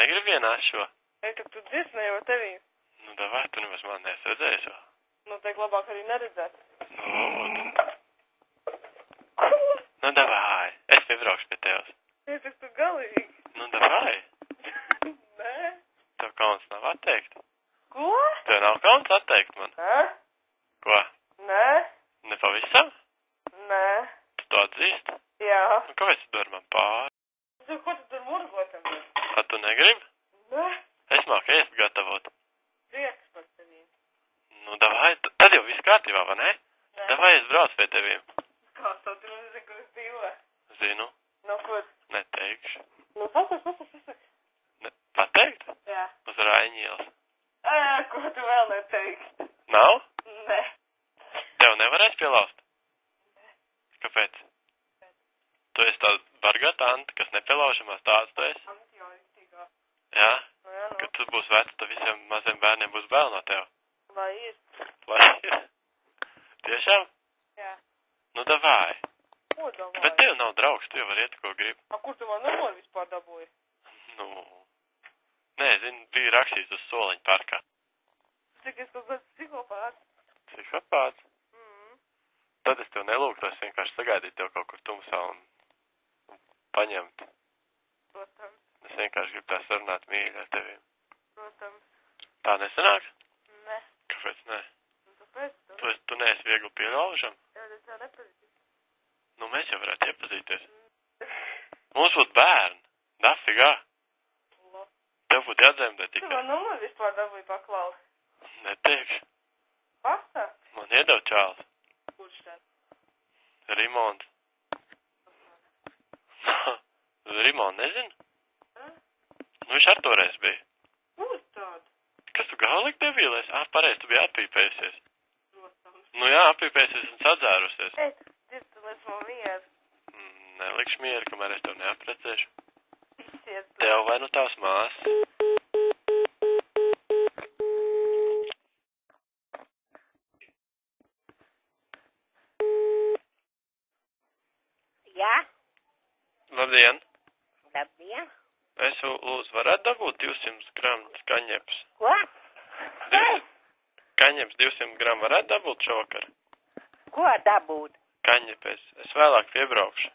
negribi vienā šo? Ei, tak tu dziesmēji jau tevī. Nu, davai, tu nemaz man neesi redzējis vēl. Nu, teik labāk arī neredzēt. Nu, nu, davai, es piebraukšu pie tevs. Ei, tak tu galīgi. Nu, davai. Nē. Tev kauns nav atteikt. Ko? Tev nav kauns atteikt man. Hä? Ko? Nē. Ne pavisam? Nē. Tu to atzīst? Jā. Nu, kāpēc tu dari man pāri? Tu, ko tu tur murgotam? A tu negribi? Nē. Es māku ēst gatavot. Prieks par tevīm. Nu, davai, tad jau viss kārtībā, vai ne? Nē. Davai, es braucu pie teviem. Kā tu nezinu, kur es dzīvoju? Zinu. Nu, kur? Neteikšu. Nu, pasak. Ne, pateikt? Jā. Uz Raiņielas. Ko tu vēl neteiksi? Nav? Nē. Tev nevarēs pielaust? Kāpēc? Tu esi tāda barga tante, kas nepielaužamās tāds tu esi? Antioritīgā. Jā? Nu, jā, nu. Kad tu būsi vecs, tad visiem maziem bērniem būs bail no tev. Lai ir. Lai ir? Tiešām? Jā. Nu, davai. Ko domāju? Bet tev nav draugs, tu jau vari iet, ko gribi. A, kur tu man numuru vispār dabūji? Nu, nē, zini, bija rakstīts uz soliņa parkā. Cik es kaut kāds psihopāts? Psihopāts? Tad es tev nelūgtos vienkārši sagaidīt tev kaut kur tumsā un paņemt. Protams. Es vienkārši gribu tā sarunāt mīļi ar teviem. Protams. Tā nesanāk? Nē. Kāpēc nē? Nu, tāpēc Tu neesi viegli pielaužam? Jā, es jau nepazīstu. Nu, mēs jau varētu iepazīties. Mums būtu bērni. Dafigā. Tev būtu jādzemdē Tu tikai. man numuru vispār dabūji paklaus. Neteikšu. Pasaka? Man iedod čāls. Kurš tad? Rimons. Rimons nezinu? Nu, viņš ar toreiz bija. Kur tad? Kas tu galīgi devīlēs? Pareiz, tu biji atpīpējusies. Protams. Nu jā, apīpējusies un sadzērusies. Ei, tu liec man mieru. Nelikšu mieru, kamēr es tev neaprecēšu. Izsiet. Tev vai nu tavs māsas? Jā? Labdien! Labdien! Es lūdzu, varētu dabūt 200 gramu kaņepes? Ko? Kaņepes 200 gramu varētu dabūt šovakar? Ko dabūt? Kaņepes. Es vēlāk piebraukšu.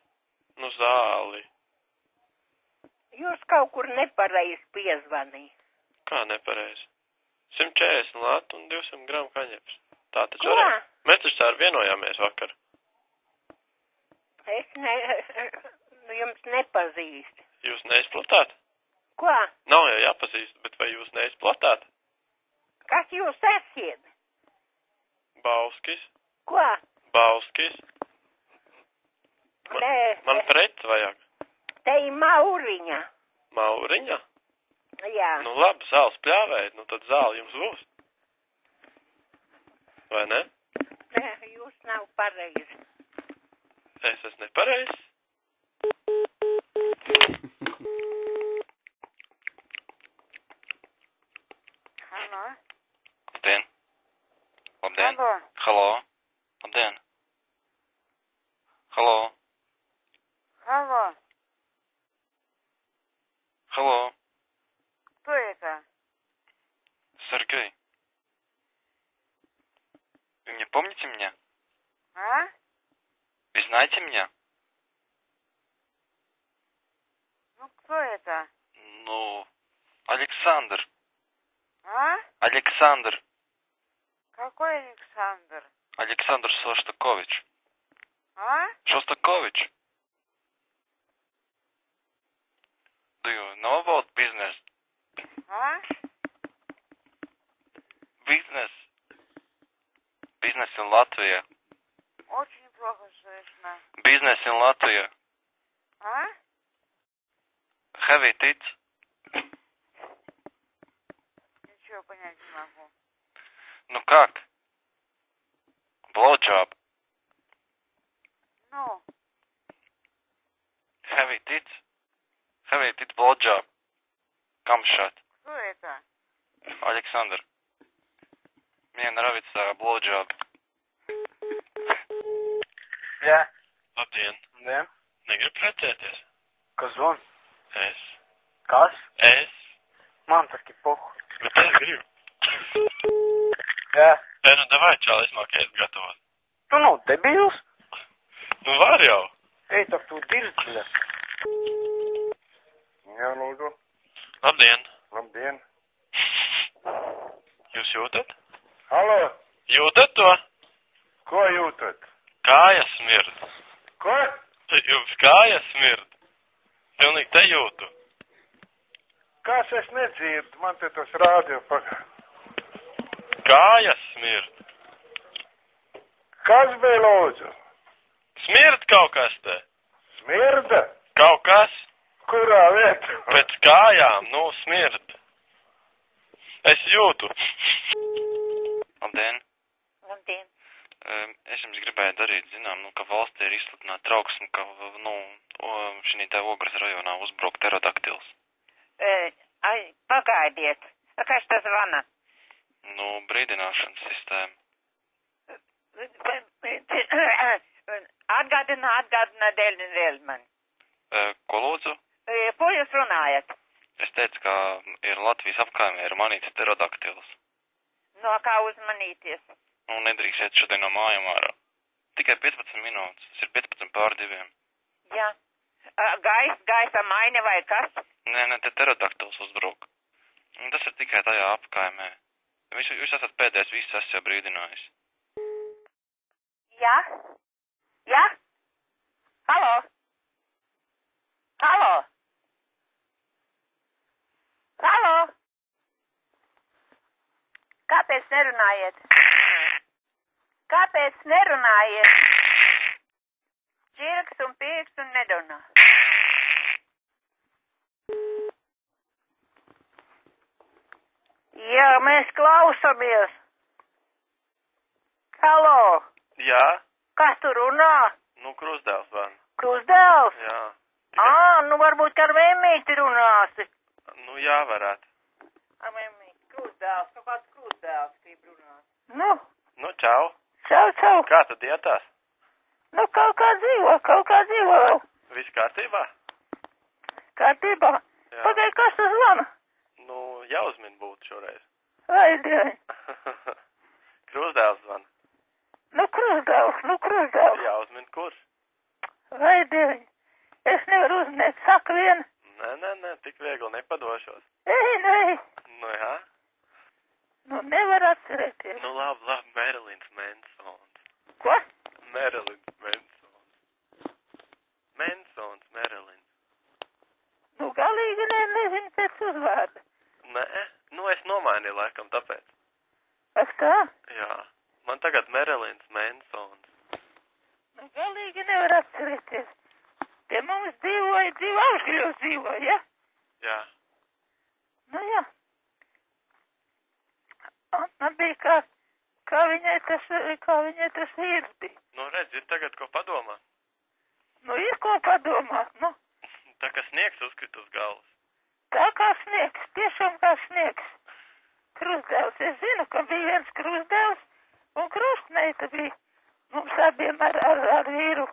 Nu, zāli. Jūs kaut kur nepareizi piezvanīja. Kā nepareizi? 140 lātu un 200 gramu kaņepes. Tā taču Ko? arī. Mēs taču tā vienojāmies vakar. Jums nepazīst. Jūs neizplatāt? Ko? Nav jau jāpazīst, bet vai jūs neizplatāt? Kas jūs esiet? Bauskis. Ko? Bauskis. Man prets vajag. Te ir Mauriņa. Mauriņa? Jā. Nu labi, zāles pļāvēt, nu tad zāle jums būs. Vai ne? Nē, jūs nav pareizi. Es esmu nepareizs. Halo? Labdien. Labdien. Halo? Halo. Labdien. Halo. Halo? Halo. Кто это? Сергей. Вы не помните меня? А? Вы знаете меня? Ну, кто это? Ну, Александр. А? Александр. Какой Александр? Александр Шостакович. А? Шостакович. Do you know about business? А? Business in Latvia. Очень плохо слышно. Business in Latvia. А? Have it. Ничего понять не могу. Ну как? Blowjob. Ну? Have it. Blowjob. Come shot. Кто это? Александр. Мне нравится blowjob. Jā. Labdien. Jā. Negribu precēties? Kas zvon? Es. Kas? Es. Man taču pohu. Bet es gribu. Jā. Nu, davai, čāli, es māku ēst gatavot. Tu nav debils? Nu, var jau. Ej, tak tu dirdzļa. Jā, lūdzu. Labdien. Labdien. Jūs jūtat? Halo, Jūtat to? ko jūtat? Kājas smird. Ko? Jums kājas smird. Pilnīgi te jūtu. Kas es nedzirdu? Man te tas rādio pagā. Kājas smird. Kas bija lūdzu? Smird kaut kas te. Smirda? Kaut kas Kurā vietā? pēc kājām, nu, smird. Es jūtu. Labdien. Labdien. Es jums gribēju darīt, zinām, nu, ka valstī ir izsludināta trauksme, ka, nu, šī te Ogres rajonā uzbruk pterodaktils. Ai, pagaidiet. Kas tas zvana? Nu, brīdināšanas sistēma. Atgādina dēļ man. Ko lūdzu? Ko jūs runājat? Es teicu, ka ir Latvijas apkaimē ir manīts pterodaktils. No kā uzmanīties? Nu, nedrīkstiet šodien no mājām ārā. Tikai 15 minūtes. Tas ir 15 pār 2. Jā. Gaisa maiņa vai kas? Nē, te pterodaktils uzbruk. Tas ir tikai tajā apkaimē. Jūs esat pēdējais, viss esat jau brīdinājis. Jā? Jā? Halo? Halo? Halo? Kāpēc nerunājiet? Kāpēc nerunājiet? Čirks un pīks un nedunā. Jā, mēs klausamies. Halo? Jā? Kas tur runā? Nu, krustdēls van. Krustdēls? Jā. Nu varbūt ar vēmīti runāsi. Nu, jā, varētu. Ar vēmīti. Krustdēls, kaut kāds krustdēls grib runāt. Nu, čau. Čau. Kā tu dietās? Nu, kaut kā dzīvo vēl. Viss kārtībā? Kārtībā. Jā. Pagaid, kas tas zvana? Nu, jāuzmin būtu šoreiz. Vai, Dievi. Krustdēls van. Nu, krustdēls. Jāuzmin kurš? Vai, Dievi. Es nevaru uzminēt, saka vien. Nē, tik viegli nepadošos. Ei. Nu, jā. Nu, nevar atcerēties. Nu, labi, Merilins Mansons. Ko? Merilins Mansons. Mansons, Merilins. Nu, galīgi nezinu pēc uzvārda. Nē, nu, es nomainīju laikam tāpēc. Ak tā? Jā, man tagad Merilins Mansons. Nu, galīgi nevar atcerēties. Te mums dzīvoja, Augšļos dzīvoja, ja? Jā. Nu, jā. Man bija kā viņai tas vīrs bija. Nu, redz, ir tagad ko padomā. Nu, ir ko padomāt, nu. Tā kā sniegs uzkrit uz galvas. Tā kā sniegs, tiešām kā sniegs. Krustdēls, es zinu, ka bija viens krustdēls un krustmeita bija. Mums abiem ar vīru